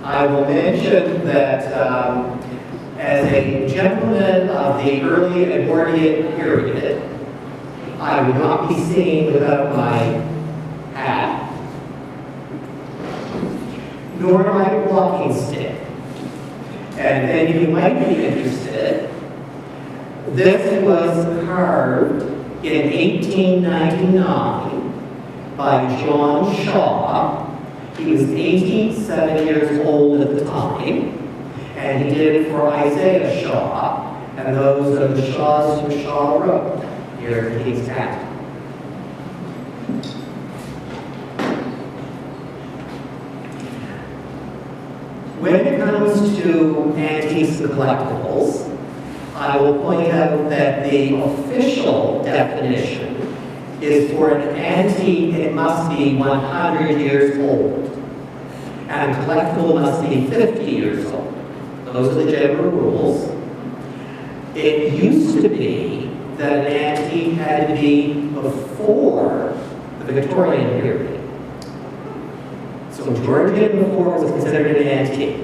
I will mention that as a gentleman of the early Edwardian period, I would not be seen without my hat, nor my walking stick. And then you might be interested, this was carved in 1899 by John Shaw. He was 87 years old at the time, and he did it for Isaiah Shaw, and those are the Shaws from Shaw Road here in Kingstown. When it comes to antiques and collectibles, I will point out that the official definition is for an antique, it must be 100 years old, and a collectible must be 50 years old. Those are the general rules. It used to be that an antique had to be before the Victorian period. So Georgian before was considered an antique.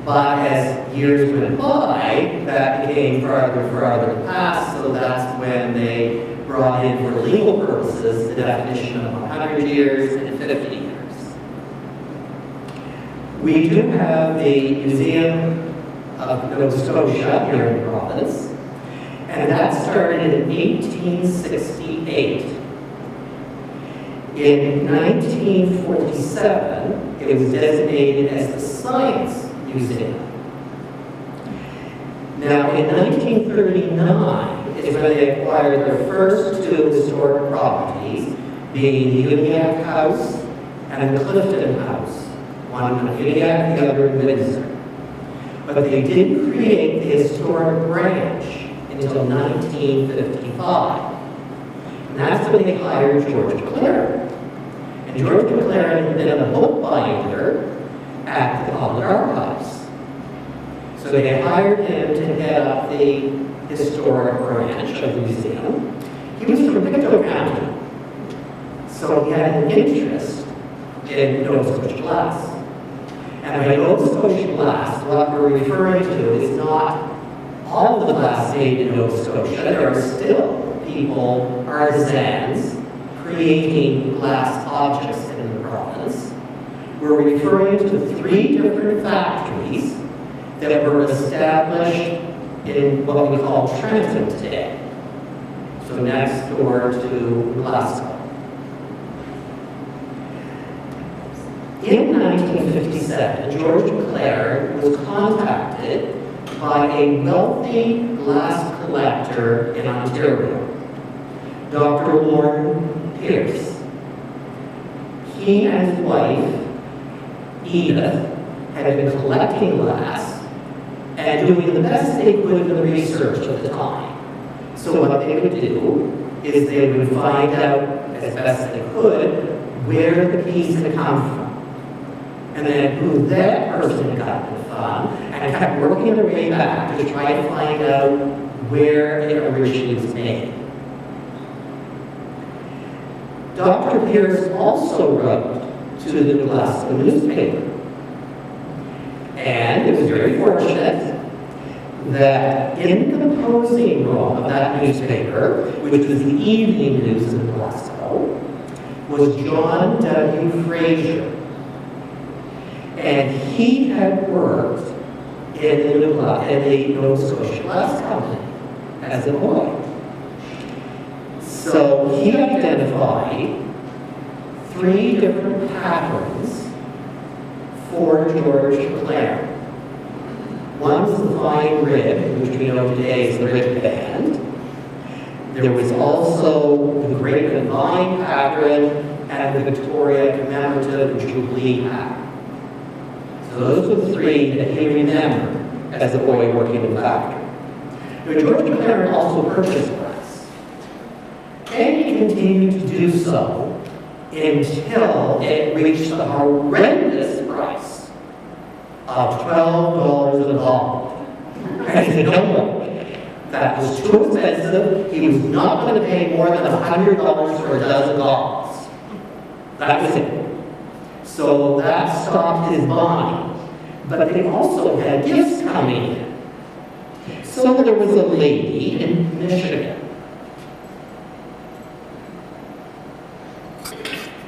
But as years went by, that became farther and farther past, so that's when they brought in for legal purposes the definition of 100 years and 50 years. We do have the Museum of Nova Scotia here in the province, and that started in 1868. In 1947, it was designated as the Science Museum. Now, in 1939 is when they acquired their first two historic properties, being the Uniacke House and the Clifton House. One in Uniacke, the other in Windsor. But they didn't create the historic branch until 1955. And that's when they hired George McLaren. And George McLaren had been a bookbinder at the Public Archives. So they hired him to head up the historic branch of the museum. He was from Pictou County, so he had an interest in Nova Scotia glass. And by Nova Scotia glass, what we're referring to is not all of the glass made in Nova Scotia. There are still people, artisans, creating glass objects in the province. We're referring to 3 different factories that were established in what we call Trenton today, so next door to Glasgow. In 1957, George McLaren was contacted by a wealthy glass collector in Ontario, Dr. Lorne Pierce. He and his wife, Edith, had been collecting glass and doing the best they could in the research at the time. So what they would do is they would find out as best they could where the piece had come from, and then who that person got it from, and kept working their way back to try to find out where it originally was made. Dr. Pierce also wrote to the Glasgow newspaper. And it was very fortunate that in the composing room of that newspaper, which was the evening news in Glasgow, was John W. Fraser. And he had worked in the Nova Scotia Glass Company as a boy. So he identified 3 different patterns for George McLaren. One was the fine rib, which we know today as the rib band. There was also the grape and vine pattern and the Victoria commemorative Jubilee pattern. So those were the 3 that he remembered as a boy working in the factory. Now, George McLaren also purchased glass, and he continued to do so until it reached the horrendous price of $12 a bottle. And he said, no more. That was too expensive. He was not going to pay more than $100 for a dozen bottles. That was it. So that stopped his buying. But they also had gifts coming in. So there was a lady in Michigan.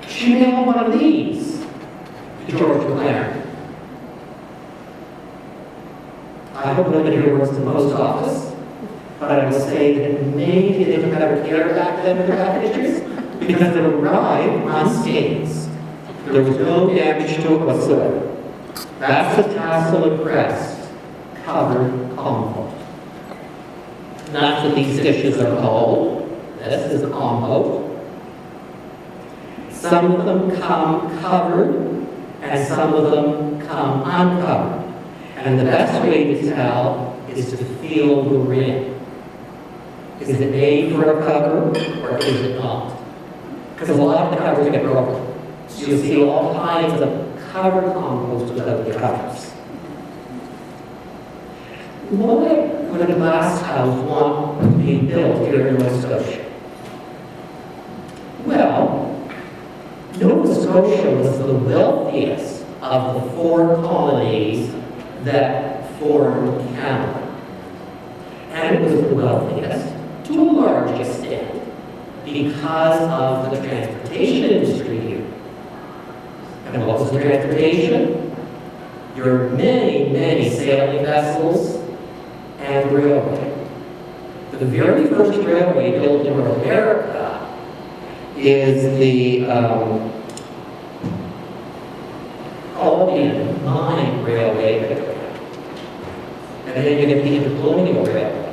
She mailed one of these to George McLaren. I hope nobody here works in the post office, but I will say that maybe they took better care back then with their packages, because it arrived unscathed. There was no damage to it whatsoever. That's a tassel and crest covered compote. And that's what these dishes are called. This is compote. Some of them come covered, and some of them come uncovered. And the best way to tell is to feel the rim. Is it made for a cover, or is it not? Because a lot of the covers get broken. So you'll see all kinds of covered compost without the covers. Why would a glass house want to be built here in Nova Scotia? Well, Nova Scotia was the wealthiest of the 4 colonies that formed Canada. And it was the wealthiest, to a large extent, because of the transportation industry here. And what was the transportation? Your many, many sailing vessels and railway. The very first railway built in North America is the Columbian Mine Railway. And then you get the Intercolonial Railway.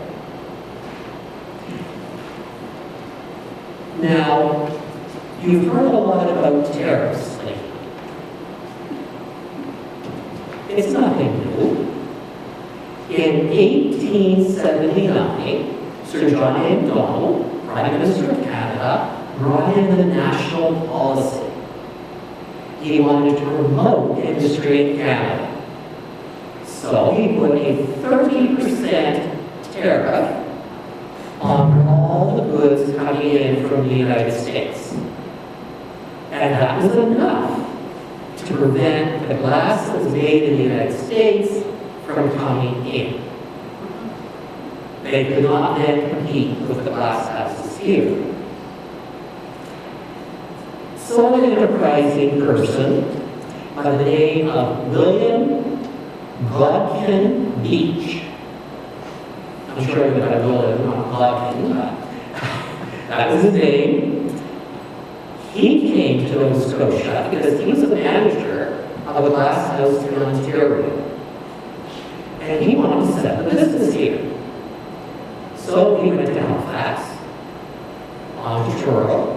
Now, you've heard a lot about tariffs lately. It's nothing new. In 1879, Sir John A. Macdonald, Prime Minister of Canada, brought in the national policy. He wanted to promote industry in Canada. So he put a 30% tariff on all the goods coming in from the United States. And that was enough to prevent the glass that was made in the United States from coming in. They could not then compete with the glass houses here. So an enterprising person by the name of William Godkin Beach. I'm sure that I will have not Godkin, but that was his name. He came to Nova Scotia because he was a manager of a glass house in Ontario. And he wanted to set up a business here. So he went to Halifax, Ontario,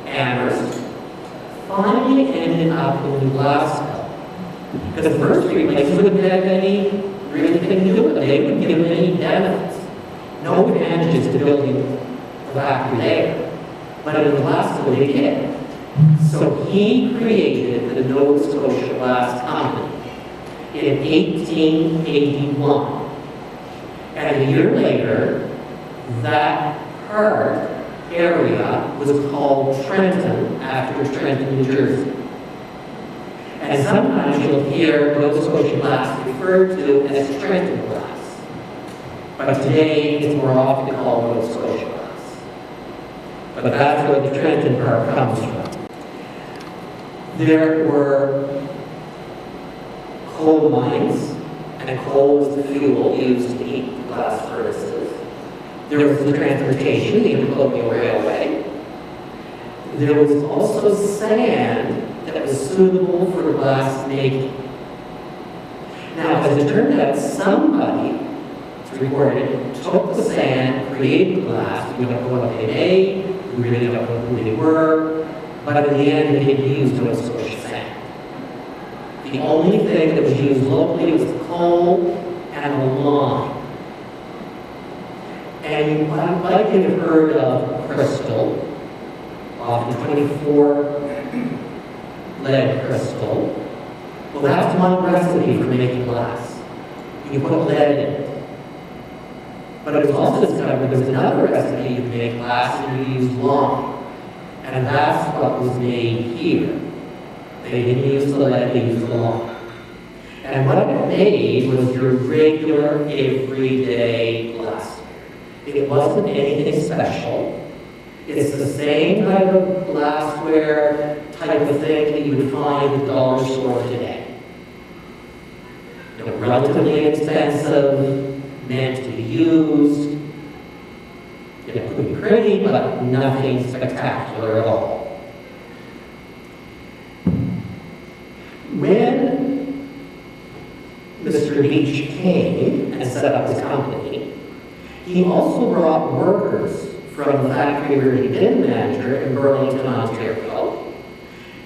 Amherst, finally ended up in Glasgow. Because the first 3 places wouldn't have any really thing to do with it. They wouldn't give him any benefits. No advantages to building a factory there. But in Glasgow they did. So he created the Nova Scotia Glass Company in 1881. And a year later, that part area was called Trenton, after Trenton, New Jersey. And sometimes you'll hear Nova Scotia glass referred to as Trenton glass. But today it's more often called Nova Scotia glass. But that's where the Trenton part comes from. There were coal mines, and coal was the fuel used to heat glass furnaces. There was the transportation, the Intercolonial Railway. There was also sand that was suitable for glass making. Now, as it turned out, somebody, it's recorded, took the sand, created the glass. We don't know what they made, we really don't know who they were, but in the end, they didn't use Nova Scotia sand. The only thing that was used locally was coal and a lime. And you might have heard of crystal, often 24 lead crystal. Well, that's one recipe for making glass. You put lead in it. But it was also discovered there was another recipe to make glass and you use lime. And that's what was made here. They didn't use the lead, they used the lime. And what it made was your regular, everyday glassware. It wasn't anything special. It's the same type of glassware type of thing that you would find at the dollar store today. Relatively expensive, meant to be used. It could be pretty, but nothing spectacular at all. When Mr. Magee came and set up his company, he also brought workers from the factory where he'd been manager in Burlington, Ontario,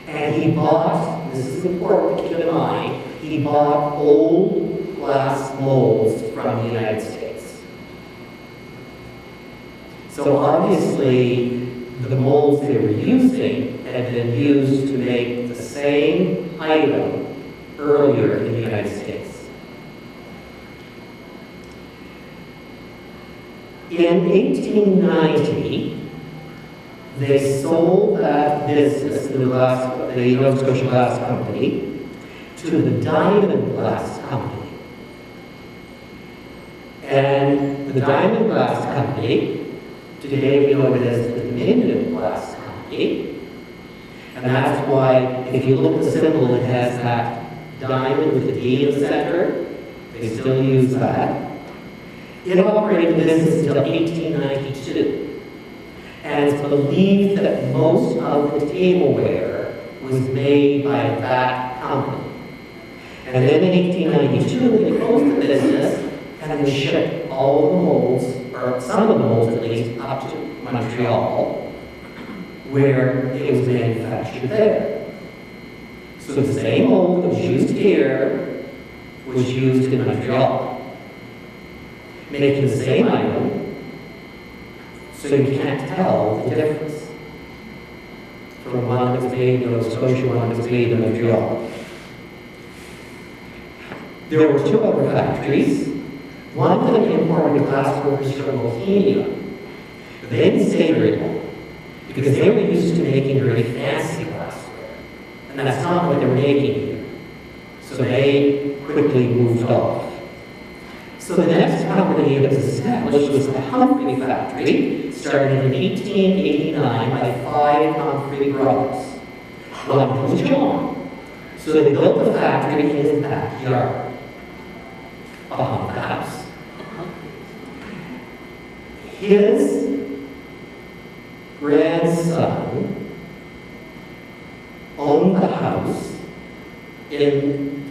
and he bought, this is important to keep in mind, he bought old glass molds from the United States. So obviously, the molds they were using had been used to make the same item earlier in the United States. In 1890, they sold that business, the Nova Scotia Glass Company, to the Diamond Glass Company. And the Diamond Glass Company, today we know it as the Dominion Glass Company, and that's why, if you look at the symbol, it has that diamond with the D in the center. They still use that. It operated the business until 1892. And it's believed that most of the tableware was made by that company. And then in 1892, they closed the business and they shipped all of the molds, or some of the molds at least, up to Montreal, where it was manufactured there. So the same mold that was used here was used in Montreal, making the same item, so you can't tell the difference from one that was made in Nova Scotia, one that was made in Montreal. There were two other factories. One of them imported glass workers from Bohemia. They didn't stay very long, because they were used to making very fancy glassware. And that's not what they were making here. So they quickly moved off. So the next company that was established was the Humphrey factory, started in 1889 by 5 Humphrey brothers. One was John. So they built the factory in his backyard, behind the house. His grandson owned the house in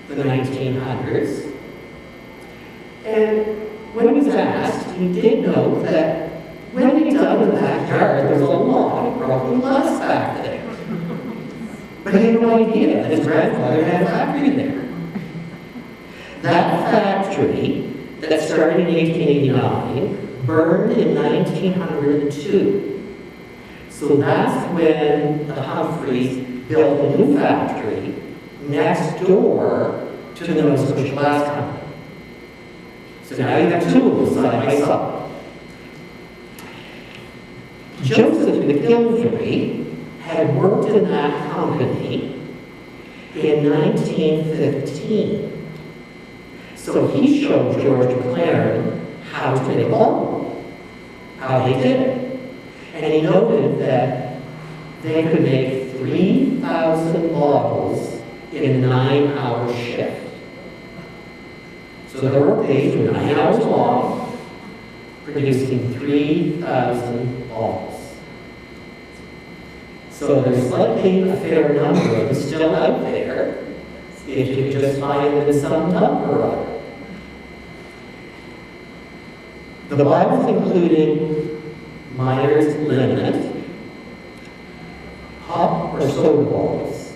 the 1900s. And when he was asked, he did note that when he dug in the backyard, there was a lot of broken glass back there. But he had no idea that his grandfather had a factory there. That factory that started in 1889 burned in 1902. So that's when the Humphreys built a new factory next door to the Nova Scotia Glass Company. So now you have two of them side by side. Joseph McGilvery had worked in that company in 1915. So he showed George McLaren how to make ball, how they did it. And he noted that they could make 3,000 bottles in a 9-hour shift. So their work days were 9 hours long, producing 3,000 bottles. So there's likely a fair number of them still out there, if you could just find them in some number or other. The bottles included Myers liniment, hop or soda bottles.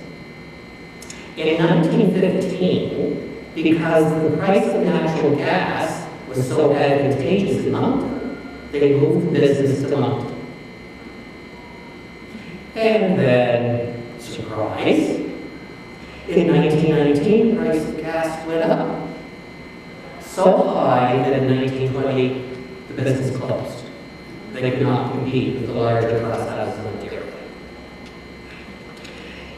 In 1915, because the price of natural gas was so advantageous in Moncton, they moved the business to Moncton. And then, surprise, in 1919, the price of gas went up so high that in 1928, the business closed. They could not compete with the larger glass houses in Ontario.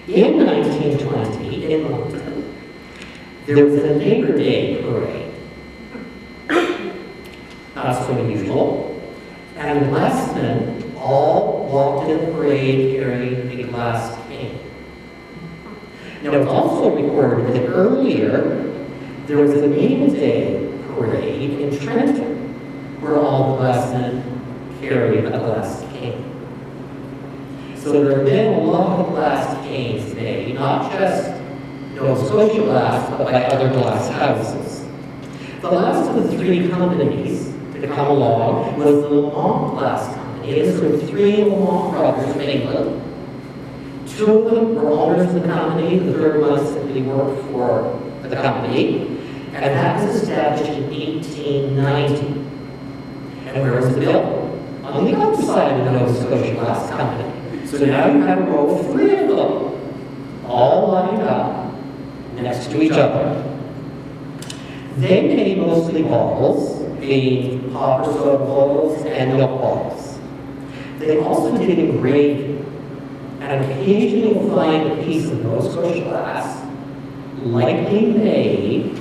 In 1920, in London, there was a Labor Day parade. Not so unusual. And the glassmen all walked in the parade carrying a glass cane. Now, it's also recorded that earlier there was a Maple Day parade in Trenton where all the glassmen carried a glass cane. So there have been a lot of glass canes made, not just Nova Scotia glass, but by other glass houses. The last of the three companies to come along was the Lamont Glass Company. These were three Lamont brothers from England. Two of them were owners of the company, the third one simply worked for the company, and that was established in 1890. And where was it built? On the other side of the Nova Scotia Glass Company. So now you have a row of three of them, all lined up next to each other. They made mostly bottles, being copper soda bottles and milk bottles. They also did engraving, and occasionally you'll find a piece of Nova Scotia glass, likely made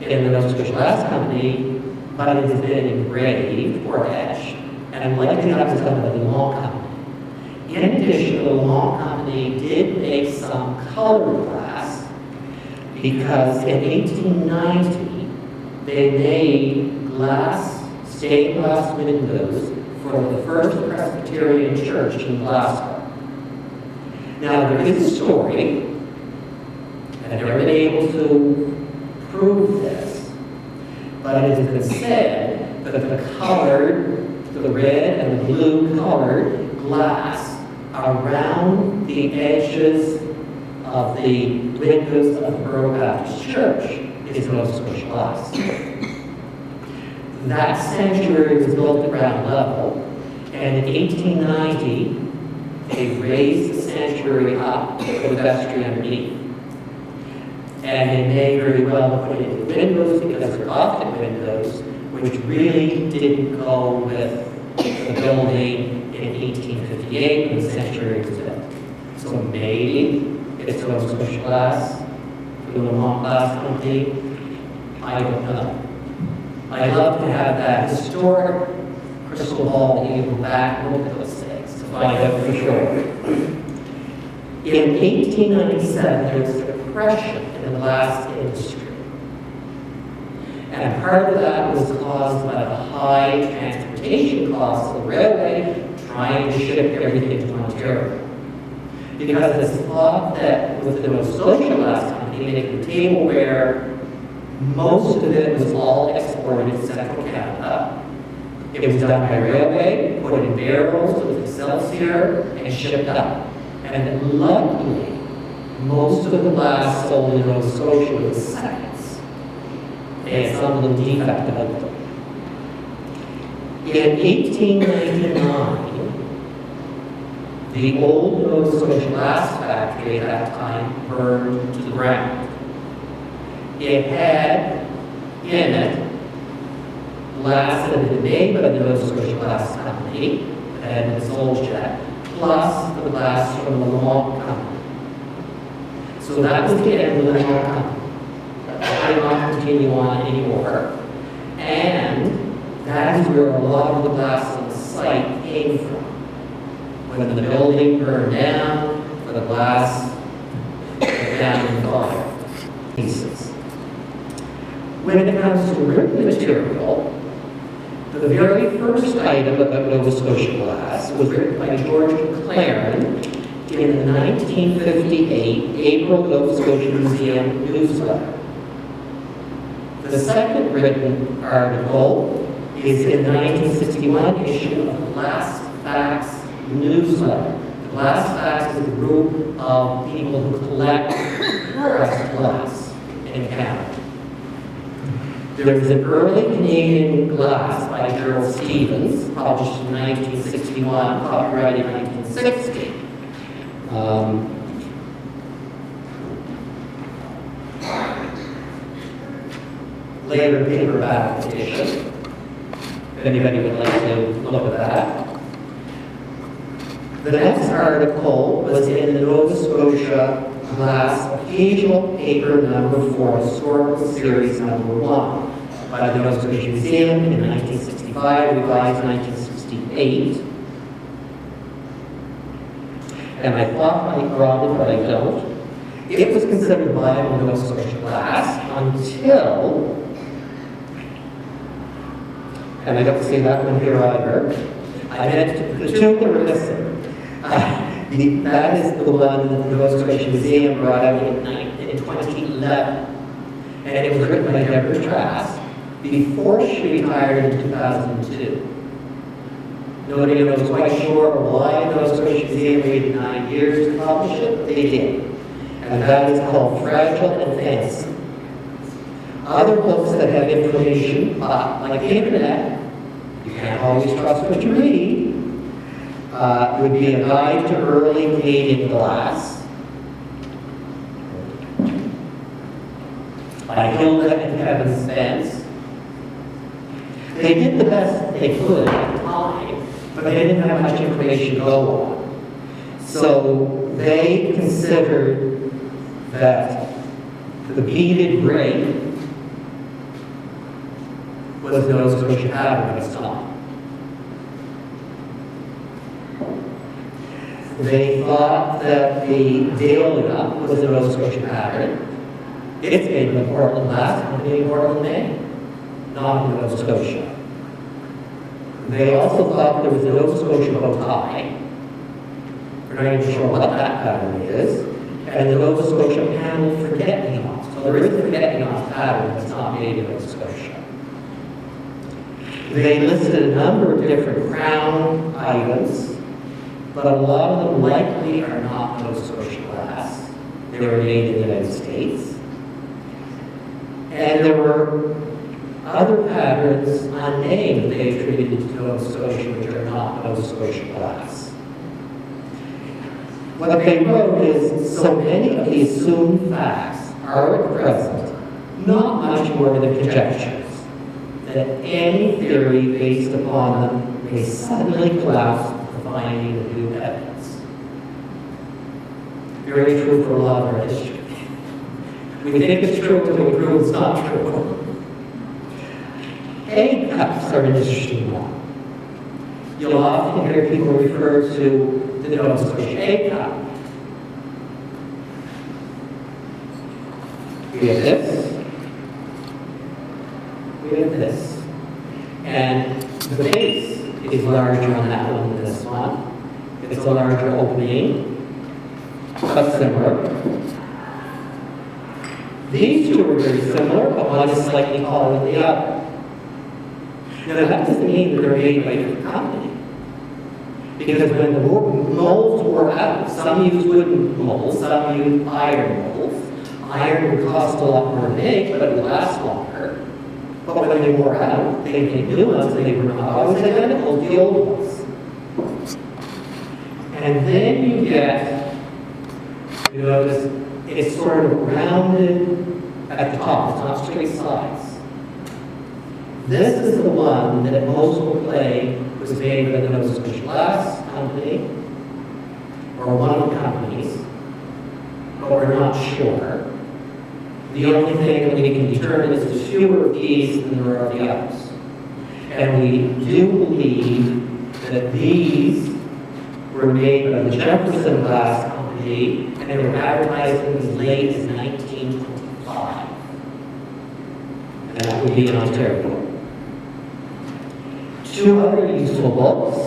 in the Nova Scotia Glass Company, but it has been engraved or etched, and likely that was done by the Lamont Company. In addition, the Lamont Company did make some colored glass, because in 1890, they made glass, stained glass windows for the First Presbyterian Church in Glasgow. Now, there is a story, and I've never been able to prove this, but it has been said that the red and the blue colored glass around the edges of the windows of the Borough Baptist Church is Nova Scotia glass. That sanctuary was built at ground level, and in 1890, they raised the sanctuary up with the vestry underneath. And they may very well put in the windows, because they're Gothic windows, which really didn't go with the building in 1858 when the sanctuary was built. So maybe it's Nova Scotia glass, the Lamont Glass Company, I don't know. I'd love to have that historic crystal ball that you go back and look at those things to find out for sure. In 1897, there was a depression in the glass industry. And part of that was caused by the high transportation costs of the railway trying to ship everything to Ontario. Because it's thought that with the Nova Scotia Glass Company making tableware, most of it was all exported to central Canada. It was done by railway, put in barrels with Excelsior, and shipped up. And luckily, most of the glass sold in Nova Scotia was seconds. They had some little defect about them. In 1899, the old Nova Scotia glass factory at that time burned to the ground. It had in it glass that had been made by the Nova Scotia Glass Company that had been sold yet, plus the glass from the Lamont Company. So that was the end of the Lamont Company. That did not continue on anymore. And that is where a lot of the glass on the site came from. When the building burned down, for the glass went down in fire pieces. When it comes to written material, the very first item about Nova Scotia glass was written by George McLaren in the 1958 April Nova Scotia Museum newsletter. The second written article is in the 1961 issue of the Glass Facts newsletter. The Glass Facts is a group of people who collect pressed glass in Canada. There was an early Canadian glass by Gerald Stevens, published in 1961, copyrighted in 1960. Later paperback edition, if anybody would like to look at that. The next article was in the Nova Scotia Glass Occasional Paper number 4, Historical Series number 1, by the Nova Scotia Museum in 1965, revised 1968. And I thought I brought it, but I don't. It was considered viable Nova Scotia glass until, and I don't see that one here either. I meant the two that were missing. That is the one that the Nova Scotia Museum brought out in 2011. And it was written by Deborah Trask before she retired in 2002. Nobody knows quite sure why the Nova Scotia Museum waited 9 years to publish it, but they did. And that is called Fragile and Fancy. Other books that have information, like the internet, you can't always trust what you read, would be a guide to early Canadian glass by Hilda and Kevin Spence. They did the best they could at the time, but they didn't have much information to go on. So they considered that the beaded grape was Nova Scotia pattern of its time. They thought that the dahlia was a Nova Scotia pattern. It's made in Portland glass, and made in Portland, Maine, not in Nova Scotia. They also thought there was a Nova Scotia bow tie. We're not even sure what that pattern is. And the Nova Scotia panel forget-me-nots. So there is a forget-me-not pattern that's not made in Nova Scotia. They listed a number of different crown items, but a lot of them likely are not Nova Scotia glass. They were made in the United States. And there were other patterns unnamed they attributed to Nova Scotia, which are not Nova Scotia glass. What they wrote is, so many of the assumed facts are at present not much more than conjectures, that any theory based upon them may suddenly collapse with the finding of new evidence. Very true for a lot of our history. We think it's true until we prove it's not true. Egg cups are an interesting one. You'll often hear people refer to the Nova Scotia egg cup. We have this. We have this. And the base is larger on that one than this one. It's a larger opening, but similar. These two are very similar, but one is slightly taller than the other. Now that doesn't mean that they're made by a different company. Because when the molds were out, some used wooden molds, some used iron molds. Iron would cost a lot more to make, but it would last longer. But when they wore out, they made new ones, and they were not always identical to the old ones. And then you get, this, it's sort of rounded at the top, it's not straight sides. This is the one that most will claim was made by the Nova Scotia Glass Company, or one of the companies, but we're not sure. The only thing that we can determine is there's fewer of these than there are of the others. And we do believe that these were made by the Jefferson Glass Company, and they were advertised as late as 1925. And that would be in Ontario. Two other useful books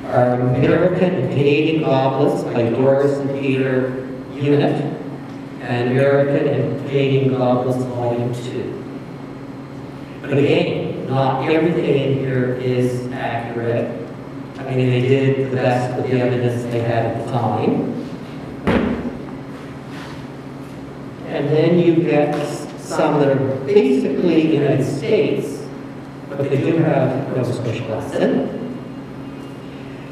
are American and Canadian Goblets by Doris and Peter Unit, and American and Canadian Goblets Volume 2. But again, not everything in here is accurate. I mean, they did the best with the evidence they had at the time. And then you get some that are basically United States, but they do have Nova Scotia glass in them.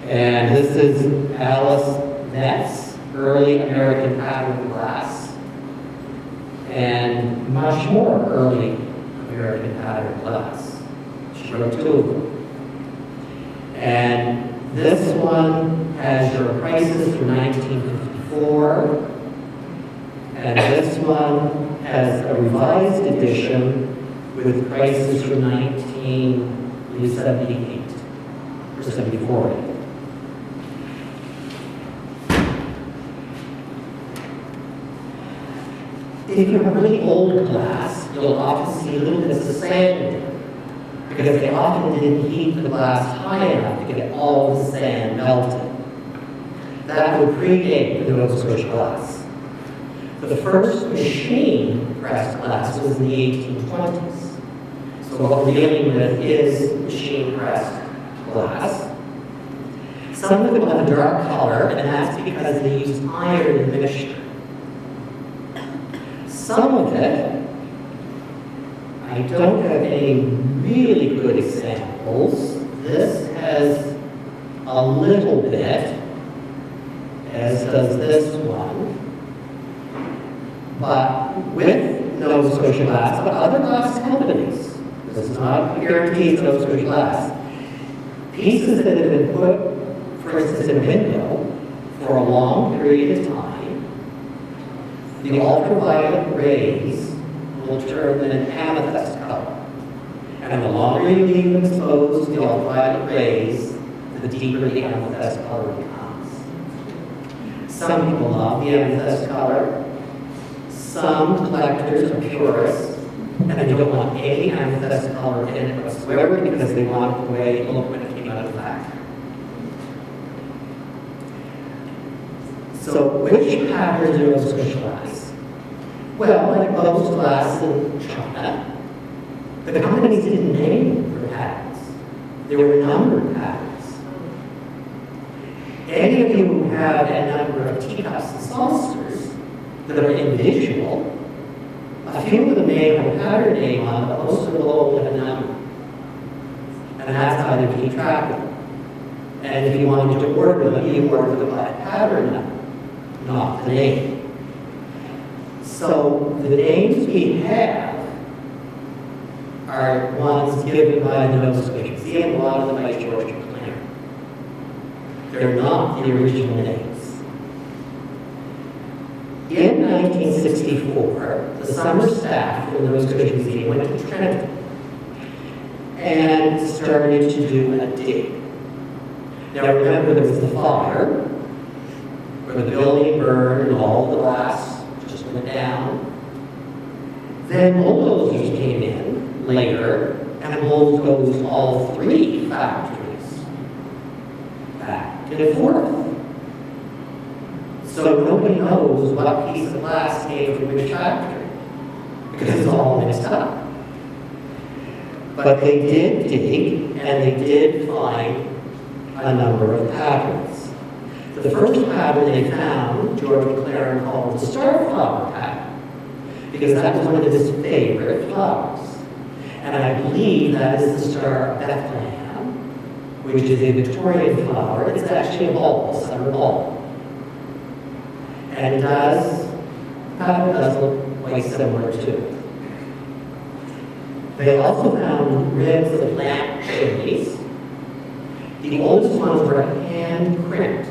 And this is Alice Metz, Early American Pattern Glass, and much more early American Pattern Glass. She wrote two of them. And this one has your prices from 1954. And this one has a revised edition with prices from 1978 or 74. If you have really old glass, you'll often see little bits of sand in it, because they often didn't heat the glass high enough to get all the sand melted. That would predate the Nova Scotia glass. The first machine-pressed glass was in the 1820s. So what we're dealing with is machine-pressed glass. Some of it will have a dark color, and that's because they use iron in the mixture. Some of it, I don't have any really good examples. This has a little bit, as does this one. But with Nova Scotia glass, but other glass companies, this is not guaranteed Nova Scotia glass, pieces that have been put, for instance, in a window for a long period of time, the ultraviolet rays will turn them an amethyst color. And the longer you leave them exposed to the ultraviolet rays, the deeper the amethyst color becomes. Some people love the amethyst color. Some collectors are purists, and they don't want any amethyst color in it whatsoever because they want the way it looked when it came out of the factory. So, which patterns are Nova Scotia glass? Well, like most glass in China, the companies didn't name their patterns. There were numbered patterns. Any of you who have a number of teacups and saucers that are individual, a few of them may have a pattern name on them, but most of them will all have a number. And that's how they keep track of them. And if you wanted to order them, you order them by a pattern number, not the name. So the names we have are ones given by the Nova Scotia. See, a lot of them by George McLaren. They're not the original names. In 1964, the summer staff from the Nova Scotia Museum went to Trenton and started to do a dig. Now remember, there was the fire, where the building burned and all the glass just went down. Then bulldozers came in later and bulldozed all three factories back and forth. So nobody knows what piece of glass came from which factory, because it's all mixed up. But they did dig, and they did find a number of patterns. The first pattern they found, George McLaren called the starflower pattern, because that was one of his favorite flowers. And I believe that is the Star of Bethlehem, which is a Victorian flower. It's actually a bulb, a summer bulb. And it does look quite similar to it. They also found ribs of lamp chimneys. The oldest ones were hand crimped,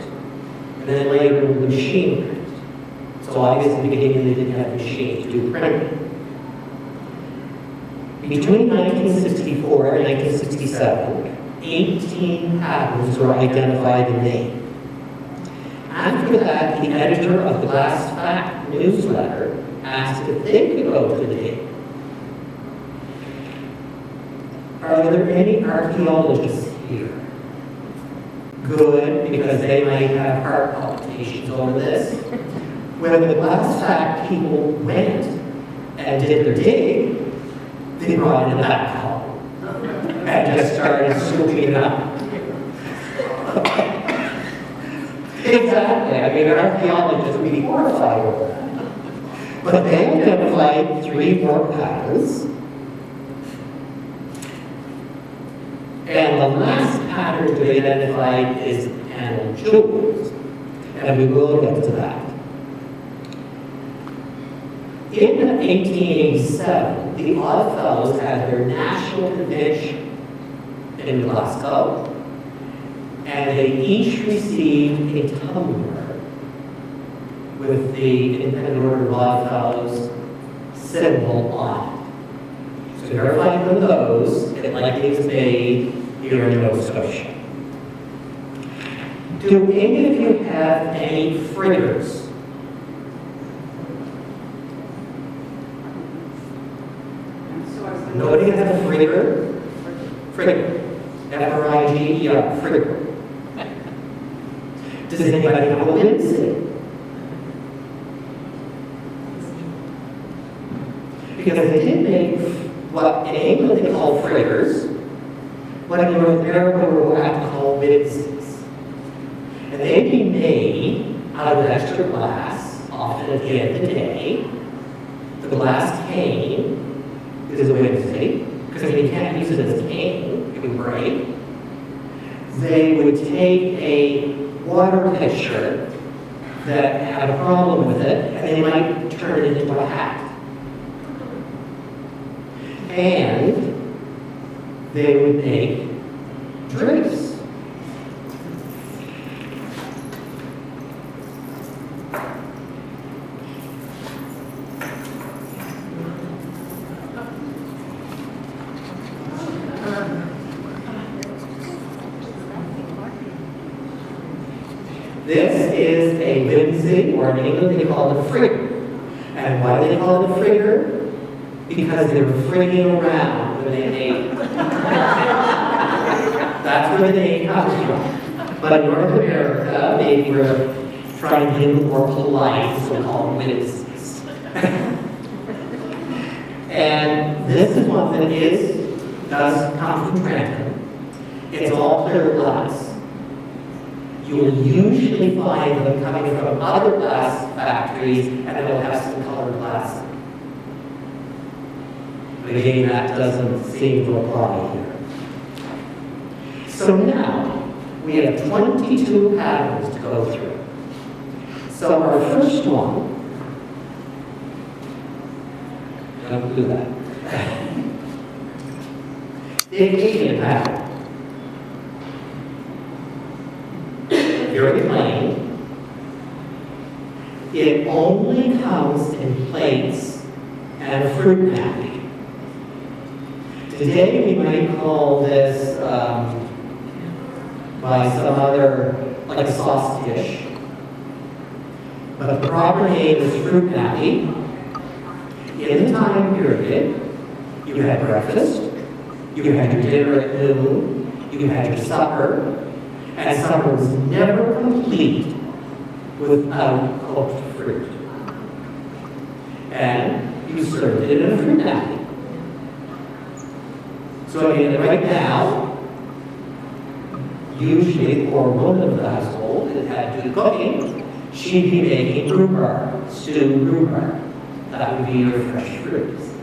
and then later the machine crimped. So obviously in the beginning they didn't have machines to do crimping. Between 1964 and 1967, 18 patterns were identified and named. After that, the editor of the Glass Fact newsletter asked if they could go to the dig. Are there any archaeologists here? Good, because they might have heart palpitations over this. When the Glass Fact people went and did their dig, they brought in that column and just started scooping it up. Exactly. I mean, an archaeologist would be horrified over that. But they identified 3 more patterns. And the last pattern to be identified is the panel jewels. And we will get to that. In 1887, the Oddfellows had their national convention in Glasgow. and they each received a tumbler with the Independent Order of Oddfellows symbol on it. So verifying one of those, it likely was made here in Nova Scotia. Do any of you have any friggers? Nobody has a frigger? Frigger. F-R-I-G-E-R, frigger. Does anybody have a Wednesday? Because they did make what in England they call friggers, what in North America we're apt to call Wednesdays. And they'd be made out of extra glass, often at the end of the day. The glass cane is a Wednesday, because you can't use it as a cane, it would break. They would take a water pitcher that had a problem with it, and they might turn it into a hat. And they would make drinks. This is a Wednesday, or in England they call it a frigger. And why do they call it a frigger? Because they were frigging around when they ate. That's where the name comes from. But in North America, they were trying to be more polite, so called Wednesdays. And this is one that does come from Trenton. It's all clear glass. You will usually find them coming from other glass factories, and they'll have some colored glass. But again, that doesn't seem to apply here. So now, we have 22 patterns to go through. So our first one, don't do that. The Acadian pattern. Very plain. It only comes in plates and a fruit napkin. Today we might call this by some other, like a sauce dish. But the proper name is fruit napkin. In the time period, you had breakfast, you had your dinner at noon, you had your supper, and supper was never complete without cooked fruit. And you served it in a fruit napkin. So right now, usually, or woman of the household that had to do cooking, she'd be making rhubarb, stewed rhubarb. That would be your fresh fruits.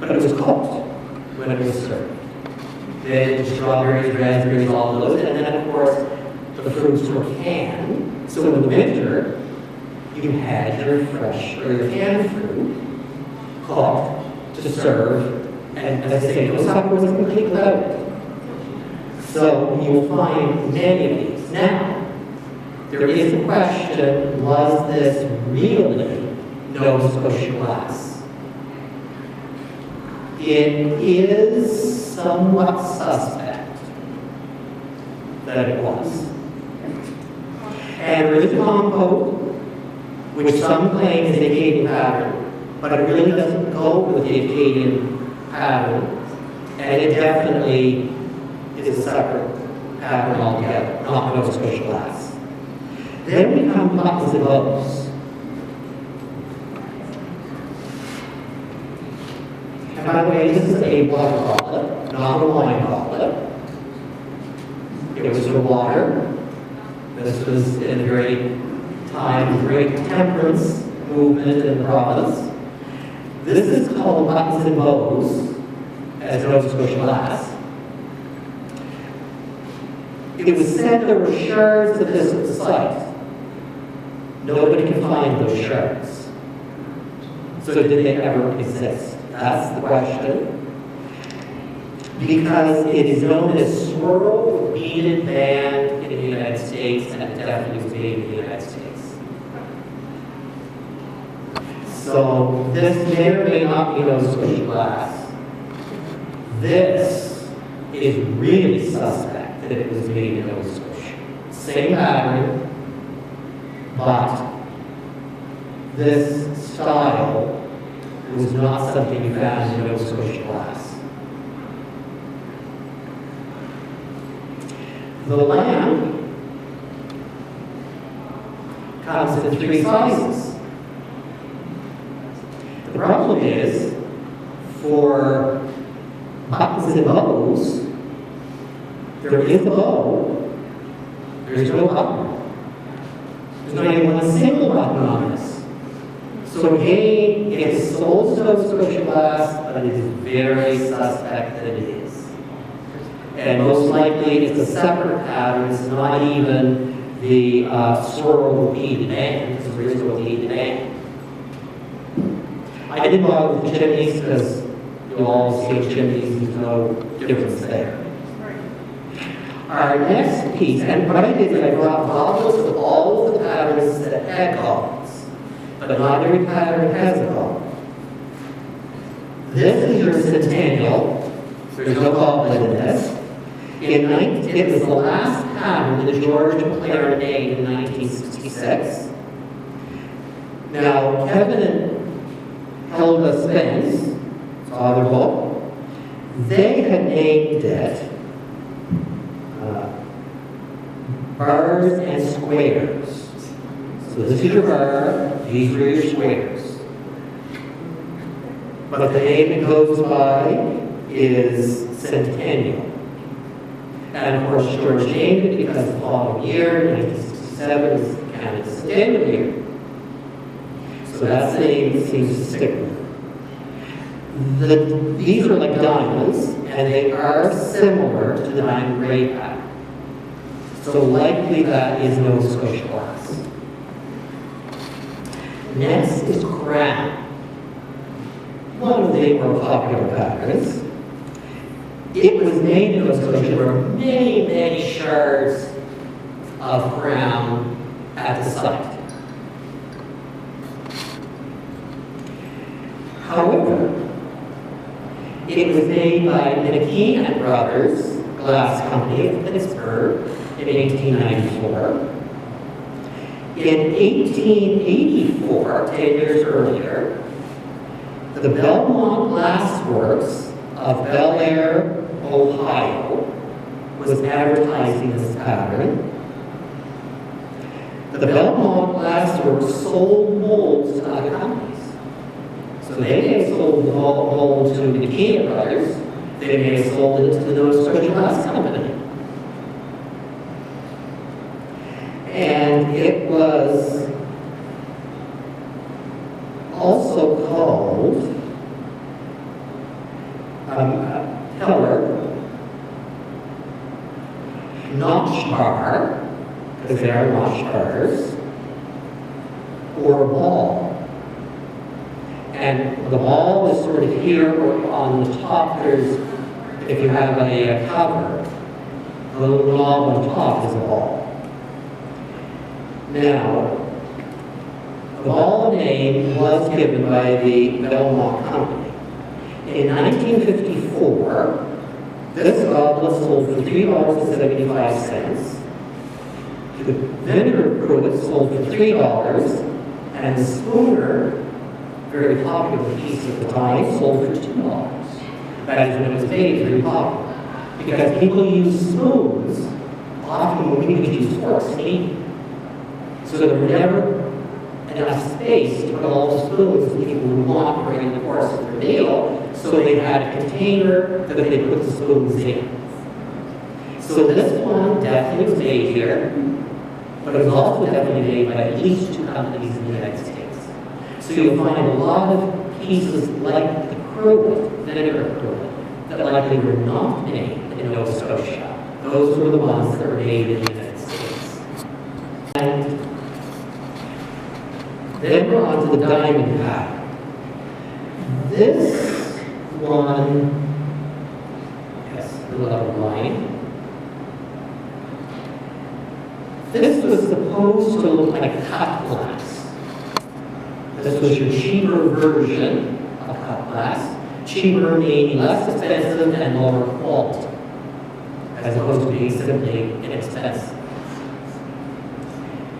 But it was cooked when it was served. Then strawberries, raspberries, all those, and then of course the fruits were canned. So in the winter, you had your fresh or your canned fruit cooked to serve. And as I say, no supper was complete without it. So you will find many of these. Now, there is a question, was this really Nova Scotia glass? It is somewhat suspect that it was. And there is a compote, which some claim is the Acadian pattern, but it really doesn't go with the Acadian pattern, and it definitely is a separate pattern altogether, not Nova Scotia glass. Then we come to buttons and bows. And by the way, this is a water goblet, not a wine goblet. It was for water. This was in the great time of great temperance movement in the province. This is called buttons and bows as Nova Scotia glass. It was said there were shards of this at the site. Nobody can find those shards. So did they ever exist? That's the question. Because it is known as swirl a beaded band in the United States, and it definitely was made in the United States. So this may or may not be Nova Scotia glass. This is really suspect that it was made in Nova Scotia. Same pattern, but this style was not something you found in Nova Scotia glass. The lamp comes in 3 sizes. The problem is, for buttons and bows, there is a bow, there's no button. There's not even one single button on this. So again, it is sold to Nova Scotia glass, but it is very suspect that it is. And most likely it's a separate pattern, it's not even the swirl beaded band, because there is no beaded band. I didn't bother with the chimneys because you'll all see chimneys, there's no difference there. Our next piece, and what I did is I brought goblets of all of the patterns that had goblets, but not every pattern has a goblet. This is your centennial. There's no goblet in this. It was the last pattern that George McLaren made in 1966. Now, Kevin and Helga Spence, father book, they had named it bars and squares. So this is your bar, these are your squares. But the name it goes by is Centennial. And of course, George named it because the following year, 1967, was Canada's centennial year. So that name seems to stick with it. These are like diamonds, and they are similar to the diamond gray pattern. So likely that is Nova Scotia glass. Next is crown. One of the more popular patterns. It was made in Nova Scotia. There were many, many shards of crown at the site. However, it was made by Magee and Brothers Glass Company of Pittsburgh in 1894. In 1884, 10 years earlier, the Belmont Glass Works of Bel Air, Ohio, was advertising this pattern. The Belmont Glass Works sold molds to other companies. So they may have sold the mold to Magee Brothers, they may have sold it to the Nova Scotia Glass Company. And it was also called Heller notch bar, because they are notch bars, or ball. And the ball is sort of here, or on the top, there's, if you have a cover, the little knob on top is a ball. Now, the ball name was given by the Belmont Company. In 1954, this goblet sold for $3.75. The vinegar cruet sold for $3, and the schooner, very popular piece at the time, sold for $2. That is when it was made, very popular. Because people use spoons, often when we would use forks and eat. So there were never enough space to put all the spoons that people would want during the course of their meal, so they had a container that they put the spoons in. So this one definitely was made here, but it was also definitely made by at least 2 companies in the United States. So you'll find a lot of pieces like the cruet, vinegar cruet, that likely were not made in Nova Scotia. Those were the ones that were made in the United States. And then we're on to the diamond pattern. This one, yes, the level line. This was supposed to look like cut glass. This was your cheaper version of cut glass. Cheaper meaning less expensive and lower quality, as opposed to being simply inexpensive.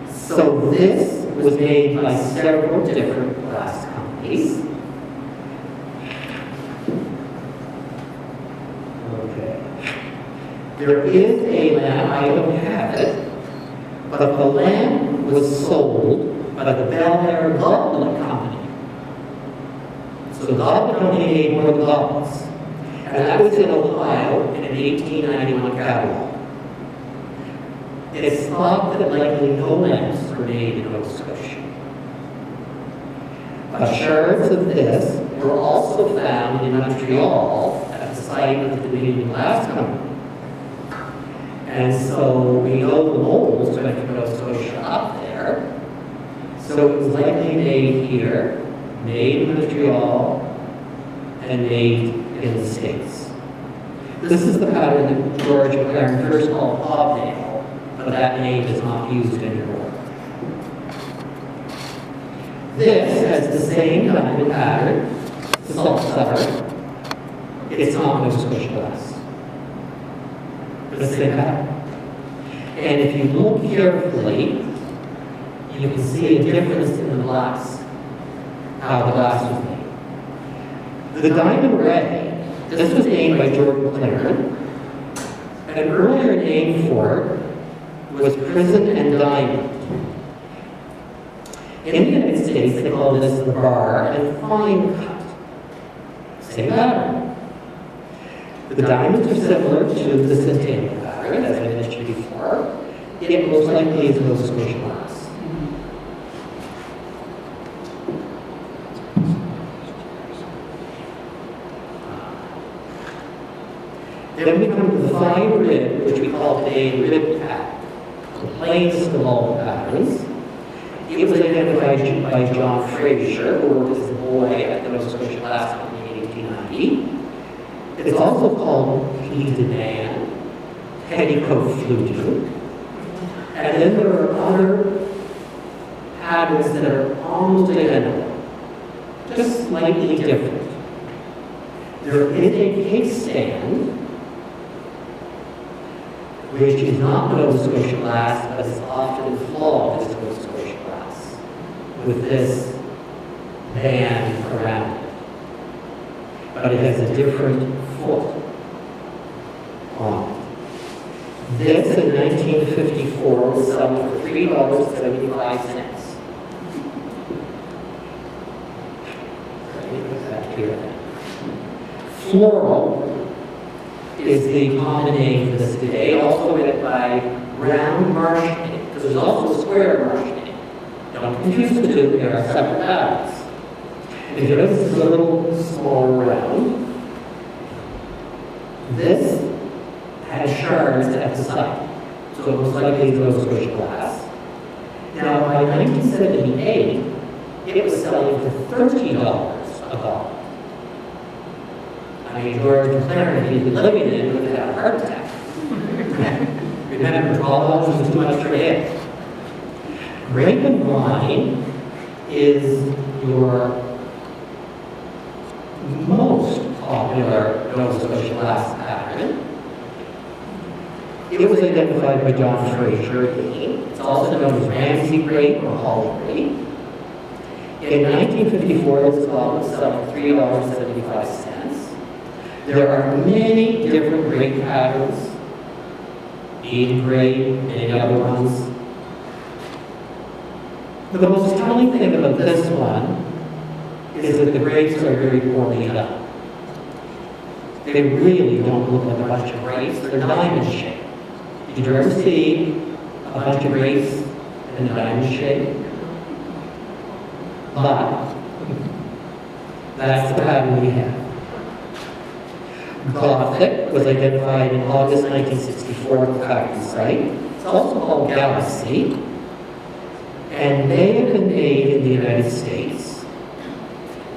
So this was made by several different glass companies. Okay. There is a lamp, I don't have it, but the lamp was sold by the Bel Air Goblet Company. So the Goblet Company made more goblets. And that was in Ohio in an 1891 catalog. It's thought that likely no lamps were made in Nova Scotia. But shards of this were also found in Montreal at the site of the Dominion Glass Company. And so we know the molds went to Nova Scotia up there. So it was likely made here, made in Montreal, and made in the States. This is the pattern that George McLaren first called hobnail, but that name is not used anymore. This has the same diamond pattern, salt cellar. It's not Nova Scotia glass. But it's the same pattern. And if you look carefully, you can see a difference in the glass, how the glass was made. The diamond ray, this was named by George McLaren, and an earlier name for it was prison and diamond. In the United States, they call this the bar and fine cut. Same pattern. The diamonds are similar to the centennial pattern, as I mentioned before. It most likely is Nova Scotia glass. Then we come to the fine rib, which we call today rib pattern, the plainest of all the patterns. It was identified by John Fraser, who worked as a boy at the Nova Scotia Glass Company in 1890. It's also called pleated man, petticoat fluted. And then there are other patterns that are almost identical, just slightly different. There is a cake stand, which is not Nova Scotia glass, but is often flawed as Nova Scotia glass, with this band around it. But it has a different foot on it. This in 1954 was selling for $3.75. Floral is the common name for this today, also went by round marshmallow, because there's also a square marshmallow. Don't confuse the two, they are separate patterns. If you notice, this is a little smaller round. This had shards at the side, so it was likely Nova Scotia glass. Now, by 1978, it was selling for $30 a bottle. I mean, George McLaren, if he'd been living in it, would have had a heart attack. Remember, $12 was too much for him. Grape and wine is your most popular Nova Scotia glass pattern. It was identified by John Fraser. It's also known as Ramsey grape or Hall grape. In 1954, this bottle was selling for $3.75. There are many different grape patterns, Eden grape, many other ones. The most telling thing about this one is that the grapes are very poorly done. They really don't look like a bunch of grapes, they're diamond shaped. Did you ever see a bunch of grapes in a diamond shape? But that's the pattern we have. Gothic was identified in August 1964 at the factory site. It's also called Galaxy, and they have been made in the United States,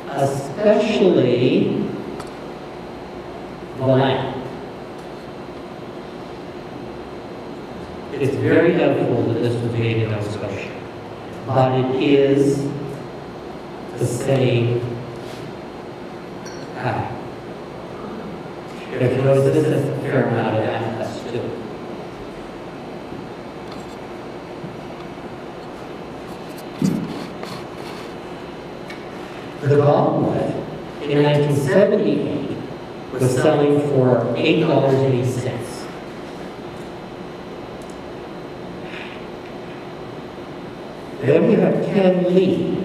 especially the lamp. It's very doubtful that this was made in Nova Scotia, but it is the same pattern. If you notice, this has a fair amount of amethyst too. The goblet in 1978 was selling for $8.80. Then we have Ken Lee.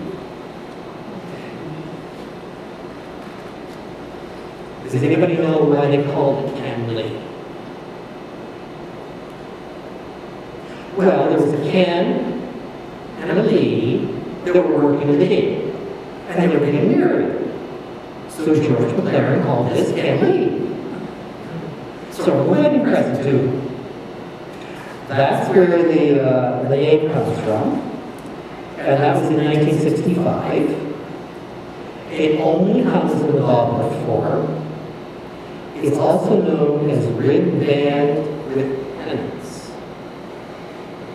Does anybody know why they called it Ken Lee? Well, there was a Ken and a Lee that were working in the game, and they were getting married. So George McLaren called this Ken Lee. So a wedding present too. That's where the name comes from. And that was in 1965. It only comes in the goblet form. It's also known as ribband with pennants.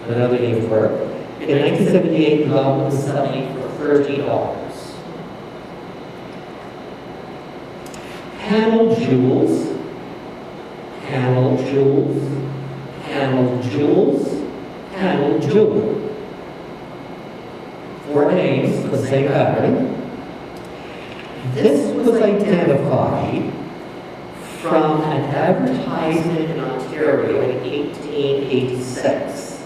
Another name for it. In 1978, the goblet was selling for $30. Panel jewels, panel jewels, panel jewels, panel jewel. 4 names for the same pattern. This was identified from an advertisement in Ontario in 1886.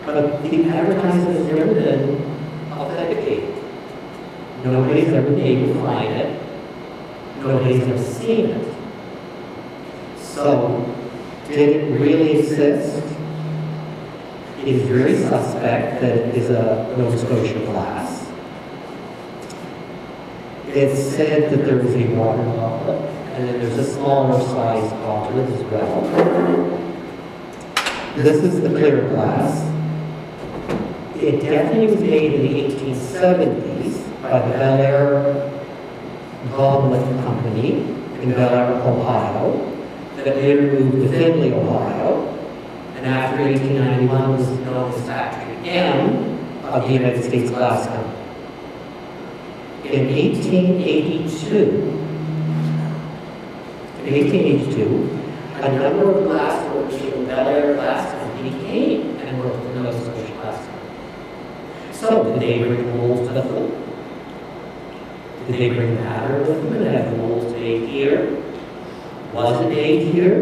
But the advertisement has never been authenticated. Nobody's ever been able to find it. Nobody's ever seen it. So, did it really exist? It is very suspect that it is a Nova Scotia glass. It's said that there is a water goblet, and then there's a smaller size goblet as well. This is the clear glass. It definitely was made in the 1870s by the Bel Air Goblet Company in Bel Air, Ohio, that later moved to Findlay, Ohio. And after 1891 was known as Factory M of the United States Glass Company. In 1882, a number of glass workers from Bel Air Glass Company came and worked for the Nova Scotia Glass Company. So, did they bring molds with them? Did they bring pattern with them and have molds made here? Was it made here?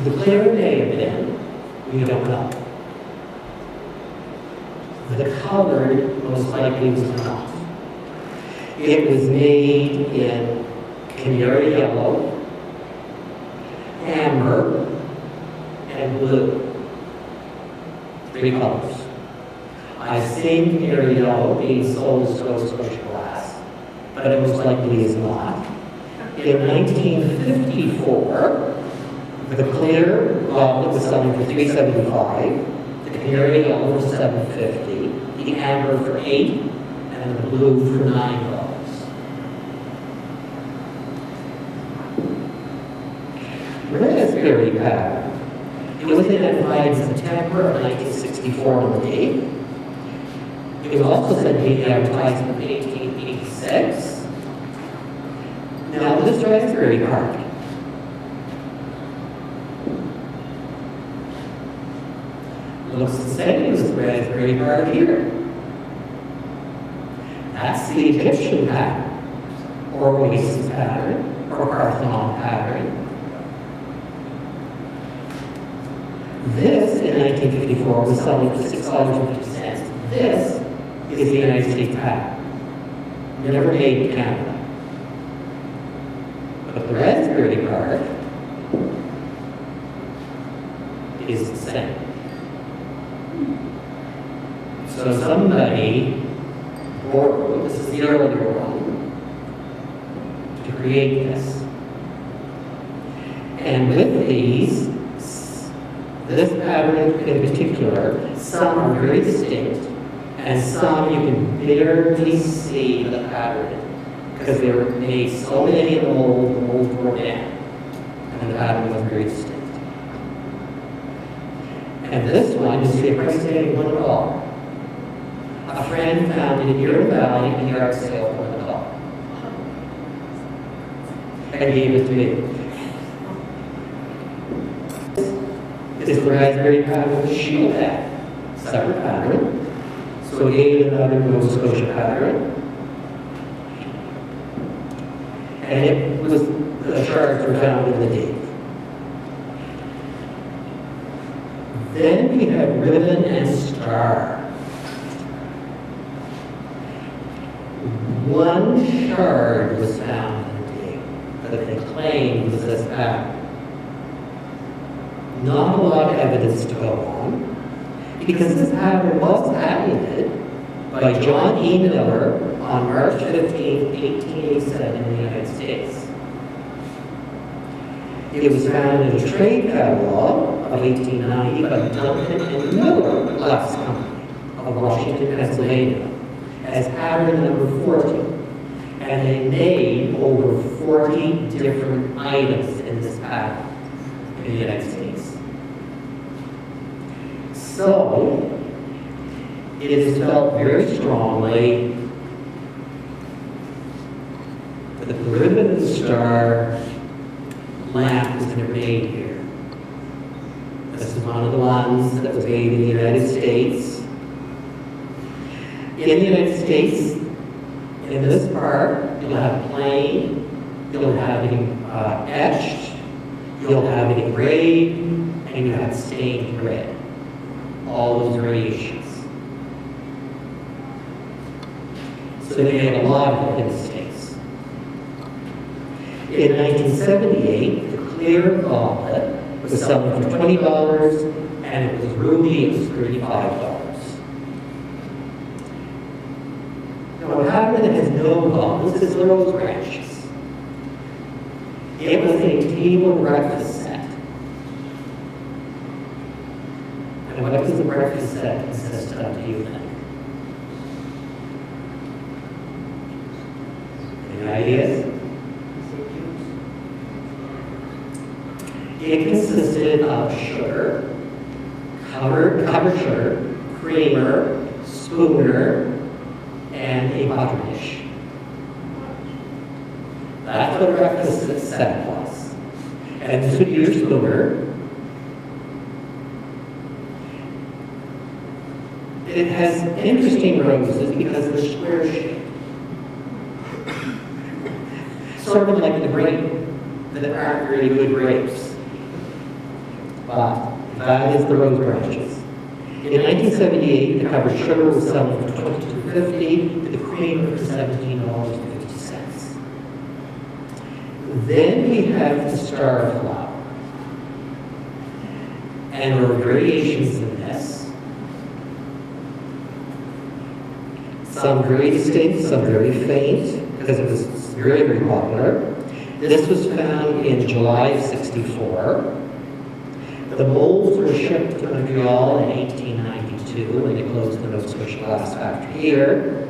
The clear may have been, we don't know. The colored most likely was not. It was made in canary yellow, amber, and blue. 3 colors. I've seen canary yellow being sold as Nova Scotia glass, but it most likely is not. In 1954, the clear goblet was selling for $3.75, the canary yellow for $7.50, the amber for $8, and the blue for $9. Raspberry pattern. It was identified in September of 1964 on the date. It was also said to be the advertisement in 1886. Now this raspberry card. Looks the same as the raspberry card here. That's the Egyptian pattern, or Oasis pattern, or Parthenon pattern. This, in 1954, was selling for $6.50. This is the United States pattern. Never made in Canada. But the raspberry card is the same. So somebody borrowed, this is the earlier one, to create this. And with these, this pattern in particular, some are very distinct, and some you can barely see the pattern because they were made so many in the molds were down, and the pattern was very distinct. And this one, you see a price tag of $1. A friend found it here in the valley in the yard sale for $1. And gave it to me. This is the raspberry pattern shield hat. Separate pattern. So we gave it another Nova Scotia pattern. And it was, the shards were found in the date. Then we have ribbon and star. One shard was found in the date that they claimed was this pattern. Not a lot of evidence to go on, because this pattern was patented by John E. Miller on March 15, 1887 in the United States. It was found in a trade catalog of 1890 by Duncan and Miller Glass Company of Washington, Pennsylvania, as pattern number 40. And they made over 40 different items in this pattern in the United States. So, it is felt very strongly that the ribbon and star lamp was never made here. This is one of the ones that was made in the United States. In the United States, in this part, you'll have plain, you'll have it etched, you'll have it engraved, and you have stained red. All those variations. So they made a lot of it in the States. In 1978, the clear goblet was selling for $20, and it was ruby, it was $35. Now, a pattern that has no goblets is the rose branches. It was a table breakfast set. And what does a breakfast set consist of, do you think? Any ideas? It consisted of sugar, covered sugar, creamer, spooner, and a butter dish. That's what a breakfast set was. And this would be your spooner. It has interesting roses because they're square shaped. Sort of like the grape that aren't very good grapes. But that is the rose branches. In 1978, the covered sugar was selling for $22.50, the creamer for $17.50. Then we have the star flower. And there are variations in this. Some very distinct, some very faint, because it was very, very popular. This was found in July of '64. The molds were shipped to Montreal in 1892 when they closed the Nova Scotia Glass Factory here.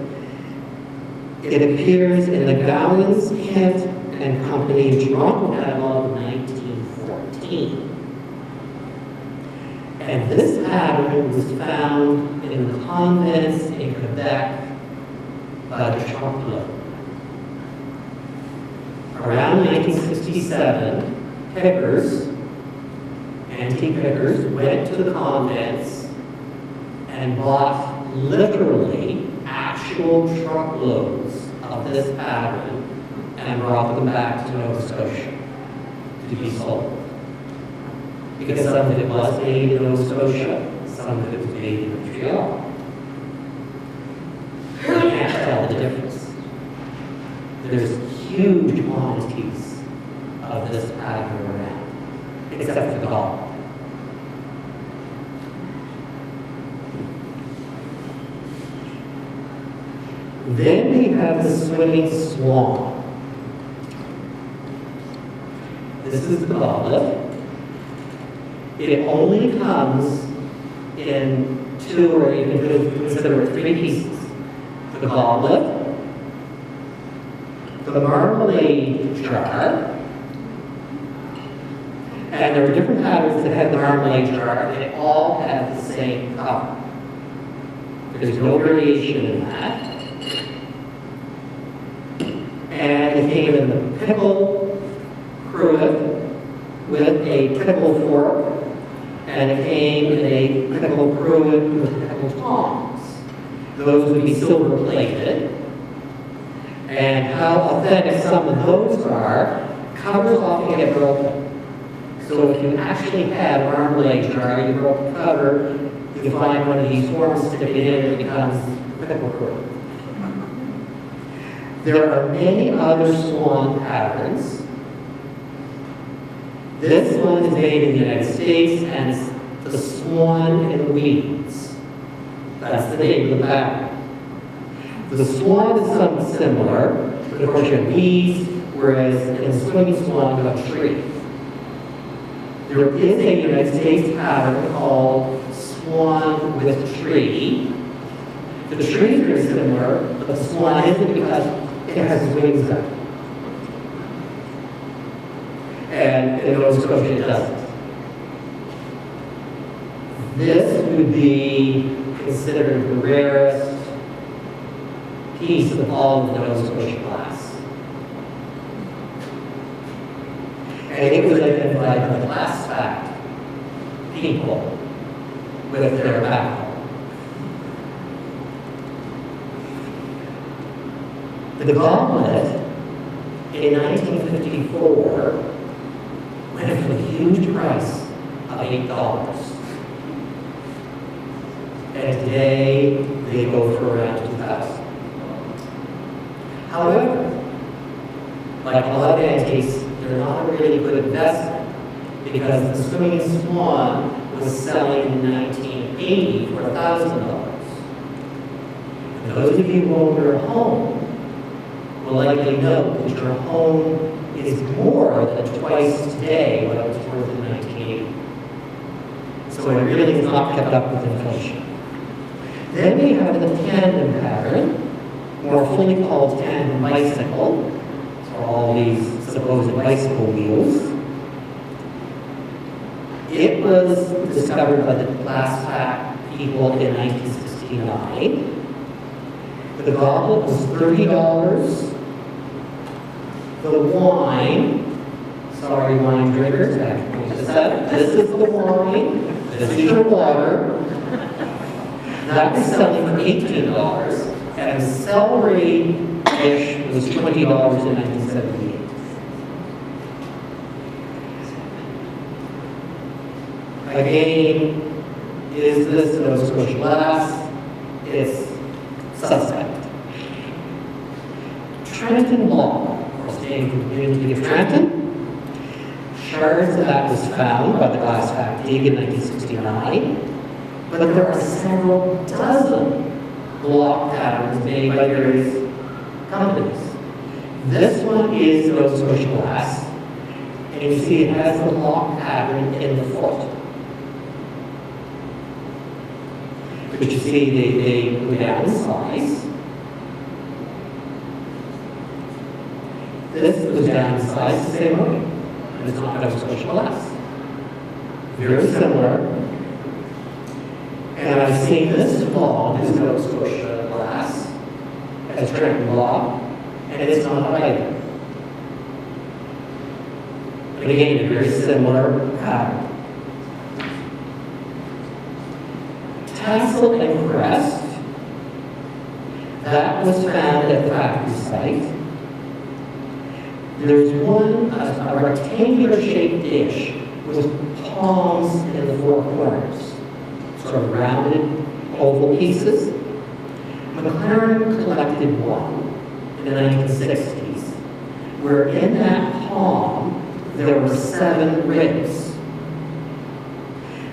It appears in the Gowans, Kent and Company Toronto catalog of 1914. And this pattern was found in the convents in Quebec by the Chocolate. Around 1967, pickers, antique pickers, went to the convents and bought literally actual truckloads of this pattern and brought them back to Nova Scotia to be sold. Because some of it was made in Nova Scotia, some of it was made in Montreal. You can't tell the difference. There's huge quantities of this pattern around, except for the goblet. Then we have the swimming swan. This is the goblet. It only comes in two, or you can consider it three pieces. The goblet, the marmalade jar, And there were different patterns that had the marmalade jar. They all had the same color. There's no variation in that. And it came in the pickle cruet with a pickle fork, and it came in a pickle cruet with pickle tongs. Those would be silver plated. And how authentic some of those are, covers often get broken. So if you actually have a marmalade jar, you broke the cover, you find one of these forms, stick it in, it becomes pickle cruet. There are many other swan patterns. This one is made in the United States, and it's the swan and weeds. That's the name of the pattern. The swan is somewhat similar, but of course you have weeds, whereas in the swimming swan you have a tree. There is a United States pattern called swan with tree. The tree is very similar, but the swan isn't because it has wings up. And in Nova Scotia it doesn't. This would be considered the rarest piece of all of the Nova Scotia glass. And it was identified by the glass fact people with their background. The goblet in 1954 went for a huge price of $8. And today they go for around $2,000. However, like a lot of antiques, they're not a really good investment because the swimming swan was selling in 1980 for $1,000. And those of you who own your home will likely know that your home is more than twice today what it was worth in 1980. So it really has not kept up with inflation. Then we have the tandem pattern, more fully called tandem bicycle, for all these supposed bicycle wheels. It was discovered by the glass fact people in 1969. The goblet was $30. The wine, sorry wine drinkers, I have to point this out. This is the wine, this is your water. That was selling for $18, and the celery dish was $20 in 1978. Again, is this Nova Scotia glass? It's suspect. Trenton Law, or staying from the community of Trenton. Shards of that was found by the glass fact dig in 1969. But there are several dozen block patterns made by various companies. This one is Nova Scotia glass, and you see it has the block pattern in the foot. But you see they go down in size. This goes down in size the same way, and it's not Nova Scotia glass. Very similar. And I've seen this long as Nova Scotia glass, as Trenton Law, and it's not either. But again, a very similar pattern. Tassel and crest, that was found at the factory site. There's one, a rectangular shaped dish with palms in the four corners. Sort of rounded oval pieces. McLaren collected one in the 1960s, where in that palm there were 7 ribs.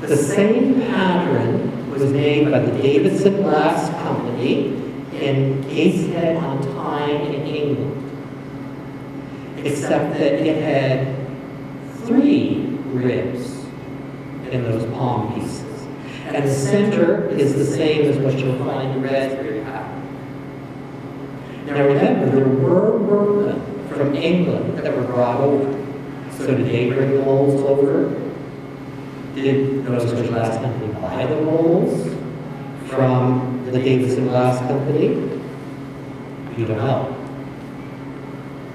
The same pattern was made by the Davidson Glass Company in Gateshead-on-Tyne in England, except that it had 3 ribs in those palm pieces. And the center is the same as what you'll find in raspberry pattern. Now remember, there were workmen from England that were brought over. So did they bring the molds over? Did Nova Scotia Glass Company buy the molds from the Davidson Glass Company? You don't know.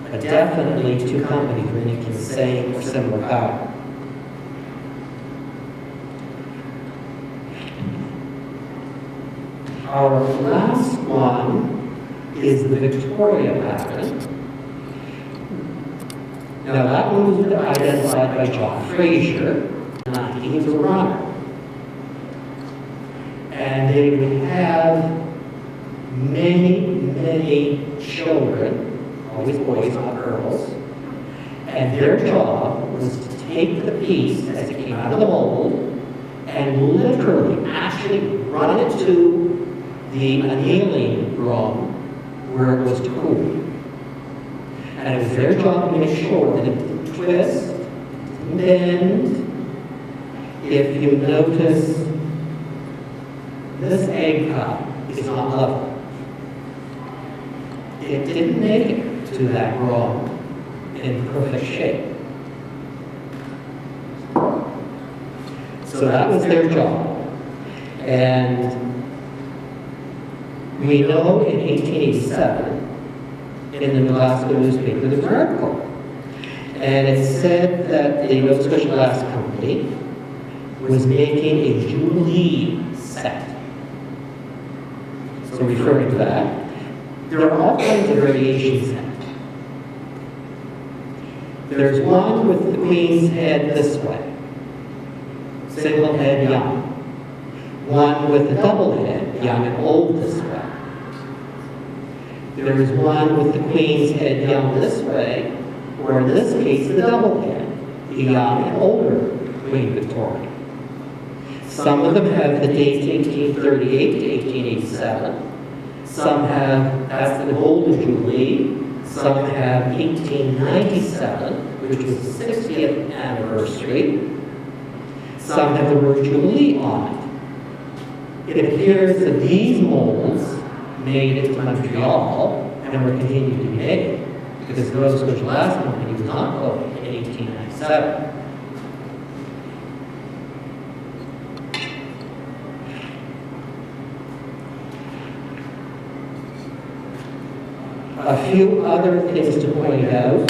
But definitely two companies were making the same or similar pattern. Our last one is the Victoria pattern. Now that one was identified by John Fraser. He was a runner. And they would have many children, always boys, not girls, and their job was to take the piece as it came out of the mold and literally, actually run it to the annealing room where it was to cool. And it was their job to make sure that it didn't twist, didn't bend. If you notice, this egg cup is not level. It didn't make it to that room in perfect shape. So that was their job. And we know in 1887, in the Glasgow newspaper, there was an article. And it said that the Nova Scotia Glass Company was making a Jubilee set. So referring to that, there are all kinds of variations in it. There's one with the Queen's head this way, single head young. One with the double head, young and old this way. There is one with the Queen's head young this way, or in this case, the double head, the young and older Queen Victoria. Some of them have the dates 1838 to 1887. Some have, that's the Golden Jubilee. Some have 1897, which was the 60th anniversary. Some have the word Jubilee on it. It appears that these molds made it to Montreal and were continued to be made because the Nova Scotia Glass Company was not closed in 1897. A few other things to point out.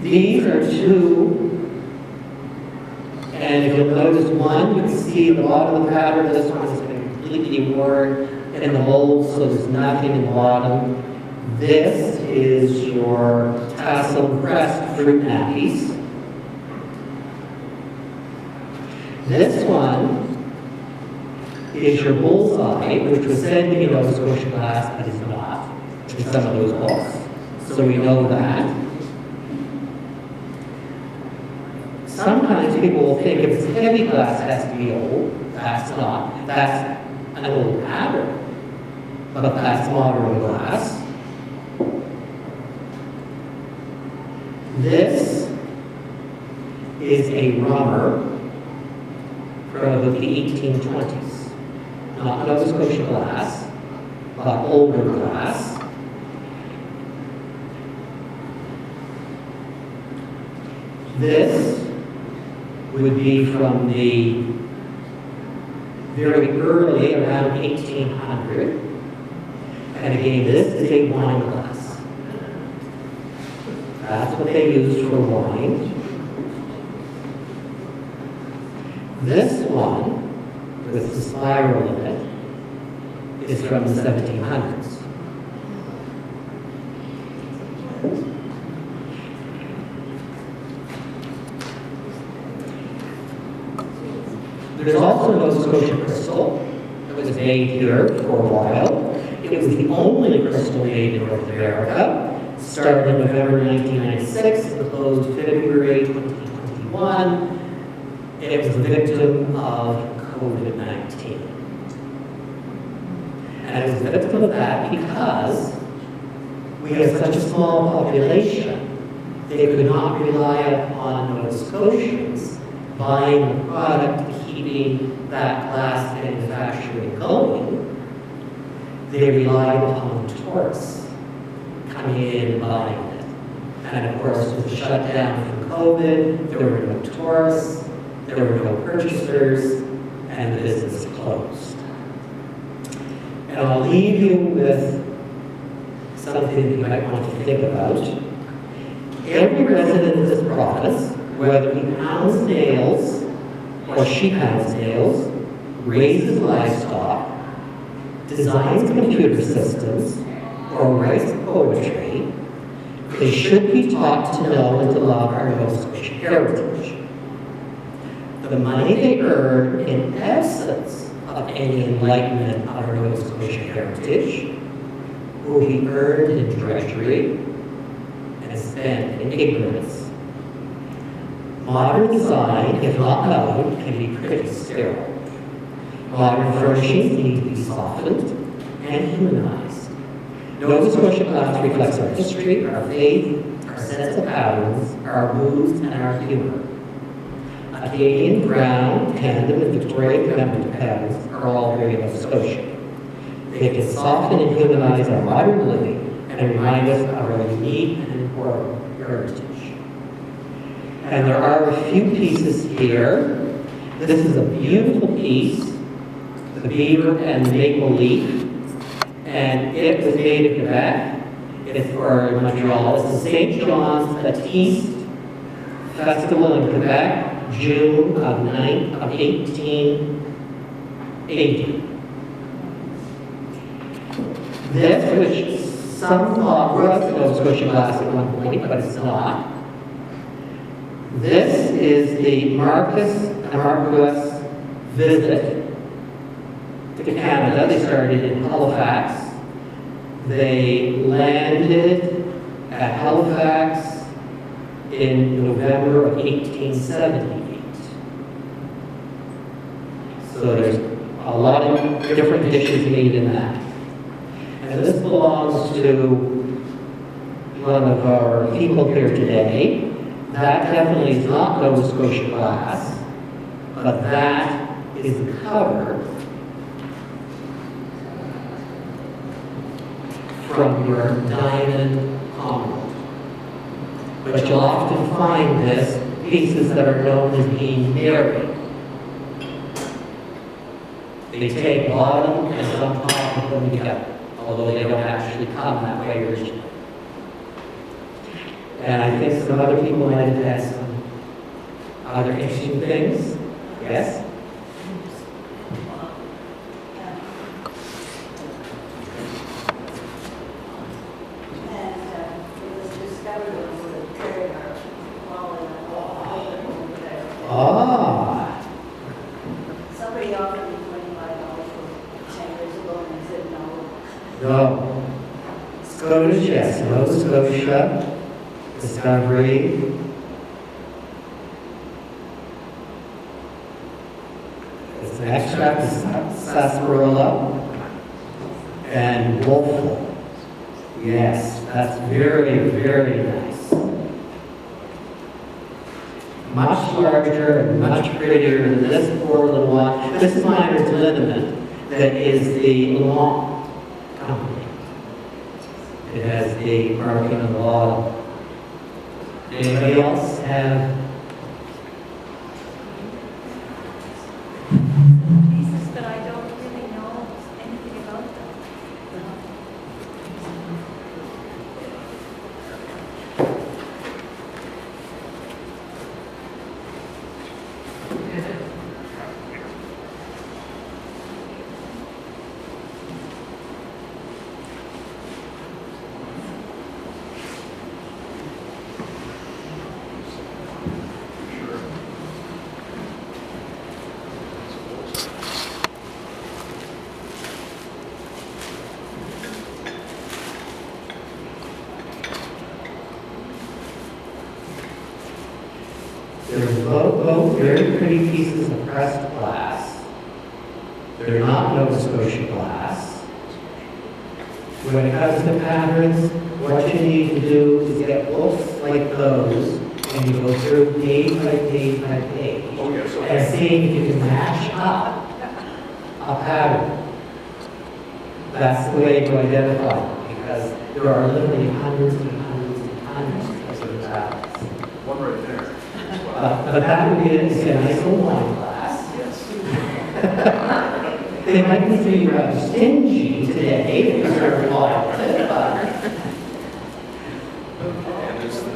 These are two, and if you'll notice one, you can see the bottom of the pattern. This one has been completely worn in the mold, so there's nothing in the bottom. This is your tassel crest fruit nappies. This one is your bullseye, which was said to be Nova Scotia glass, but is not in some of those books. So we know that. Sometimes people will think if it's heavy glass, it has to be old. That's not. That's an old pattern. But that's modern glass. This is a rummer from about the 1820s. Not Nova Scotia glass, but older glass. This would be from the very early, around 1800. And again, this is a wine glass. That's what they used for wine. This one, with the spiral in it, is from the 1700s. There's also Nova Scotia crystal that was made here for a while. It was the only crystal made in North America. Started in November 1996 and closed February 2021. It was a victim of COVID-19. And it was a victim of that because we have such a small population, they could not rely upon Nova Scotians buying the product, keeping that glass manufacturing going. They relied upon tourists coming in and buying it. And of course, with the shutdown from COVID, there were no tourists, there were no purchasers, and the business closed. And I'll leave you with something that you might want to think about. Every resident of this province, whether he pounds nails or she pounds nails, raises livestock, designs computer systems, or writes poetry, they should be taught to know and to love our Nova Scotia heritage. The money they earn in absence of any enlightenment of our Nova Scotia heritage will be earned in drudgery and spent in ignorance. Modern design, if not known, can be pretty sterile. Modern furnishings need to be softened and humanized. Nova Scotia glass reflects our history, our faith, our sense of patterns, our moods, and our humor. Acadian, Brown, Tandem, and Victorian memory patterns are all very Nova Scotian. They can soften and humanize our modern living and remind us of our unique and important heritage. And there are a few pieces here. This is a beautiful piece, the beaver and the maple leaf, and it was made in Quebec. It's for Montreal. It's the St. John's Baptiste Festival in Quebec, June of 1880. This, which some thought was Nova Scotia glass at one point, but it's not. This is the Marcus and Marquess visit to Canada. They started in Halifax. They landed at Halifax in November of 1878. So there's a lot of different dishes made in that. And this belongs to one of our people here today. That definitely is not Nova Scotia glass, but that is the cover from your diamond emerald. But you'll often find this pieces that are known as being married. They take bottom and some top and put them together, although they don't actually come that way originally. And I think some other people might have had some other interesting things. Yes? Ah. Somebody offered me $25 for 10 years ago and I said no. No. Scotia, yes. Nova Scotia. Discovery. It's an extract of sarsaparilla and woeful. Yes, that's very, very nice. Much larger and much prettier than this poor little one. This is Miners Liniment that is the Long company. It has the marking on the bottom. Anybody else have Pieces, but I don't really know anything about them. They're both very pretty pieces of pressed glass. They're not Nova Scotia glass. When it comes to patterns, what you need to do is get books like those, and you go through page by page by page, and see if you can match up a pattern. That's the way to identify it, because there are literally hundreds and hundreds and hundreds of glass. One right there. But that would be a nice little wine glass. They might consider rather stingy today if you serve wine with it, but And there's the,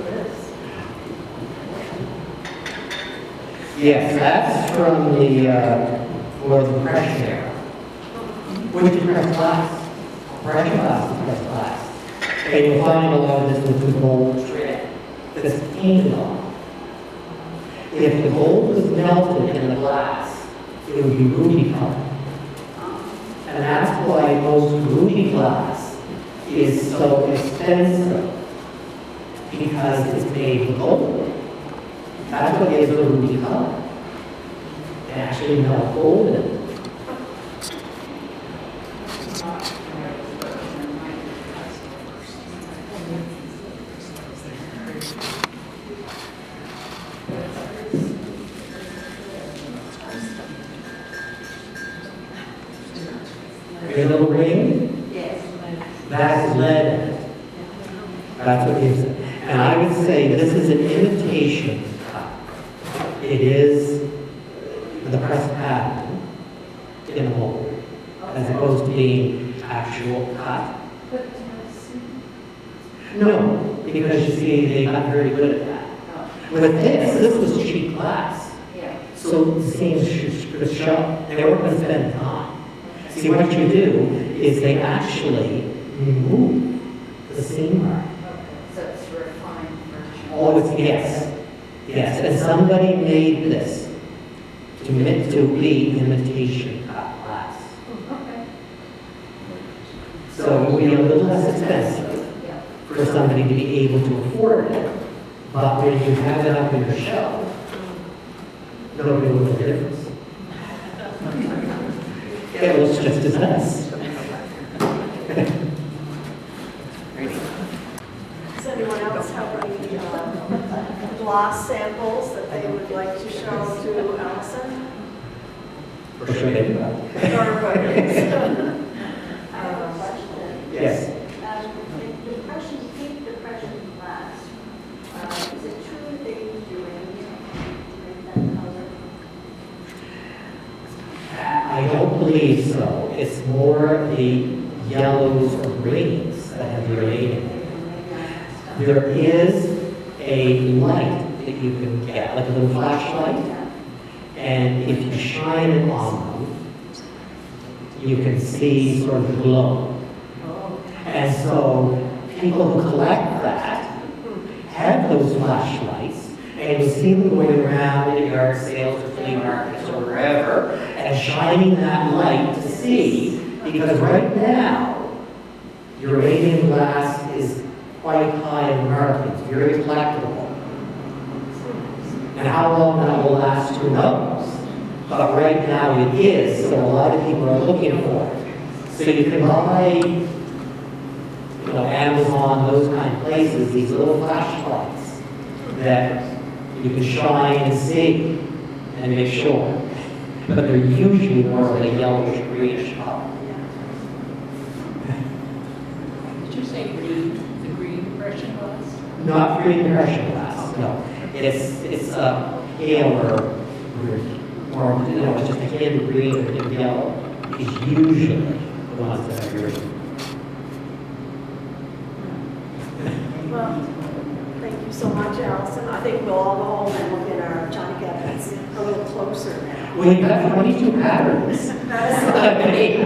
yes, that's from the World Depression era. Which is pressed glass. Pressure glass is pressed glass. And you'll find a lot of this with the gold trim that's painted on. If the gold was melted in the glass, it would be ruby color. And that's why most ruby glass is so expensive, because it's made with gold. That's what gives it a ruby color. It actually melt gold in it. Your little ring? Yes. That's lead. That's what gives it. And I would say this is an imitation cup. It is the pressed pattern in a mold, as opposed to being actual cut. No, because you see, they got very good at that. With this was cheap glass. Yeah. So the seams should show. They weren't going to spend time. See, what you do is they actually remove the seam mark. So it's a refined version. Oh, it's, yes, yes, and somebody made this to be imitation cut glass. Okay. So it would be a little less expensive Yeah. for somebody to be able to afford it, but when you have it up in your shelf, nobody will know the difference. It looks just as nice. Does anyone else have any glass samples that they would like to show to Allison? For sure they do that. I have a question. Yes. Depression, deep depression glass. Is it true that they use uranium to make that color? I don't believe so. It's more the yellows or greens that have uranium. There is a light that you can get, like a little flashlight, and if you shine it on them, you can see sort of the glow. And so people who collect that have those flashlights, and you see them going around at yard sales or flea markets or wherever, and shining that light to see, because right now, uranium glass is quite high in the market, it's very collectible. And how long that will last, who knows? But right now it is, so a lot of people are looking for it. So you can buy, Amazon, those kind of places, these little flashlights that you can shine and see and make sure. But they're usually more of a yellowish greenish color. Did you say green, the green depression glass? Not green depression glass, no. It's pale or green, or it's just a hint of green or hint of yellow. Is usually the ones that are green. Well, thank you so much, Allison. I think we'll all go home and look at our Johnny cabinets a little closer now. Well, you've got 22 patterns. I mean,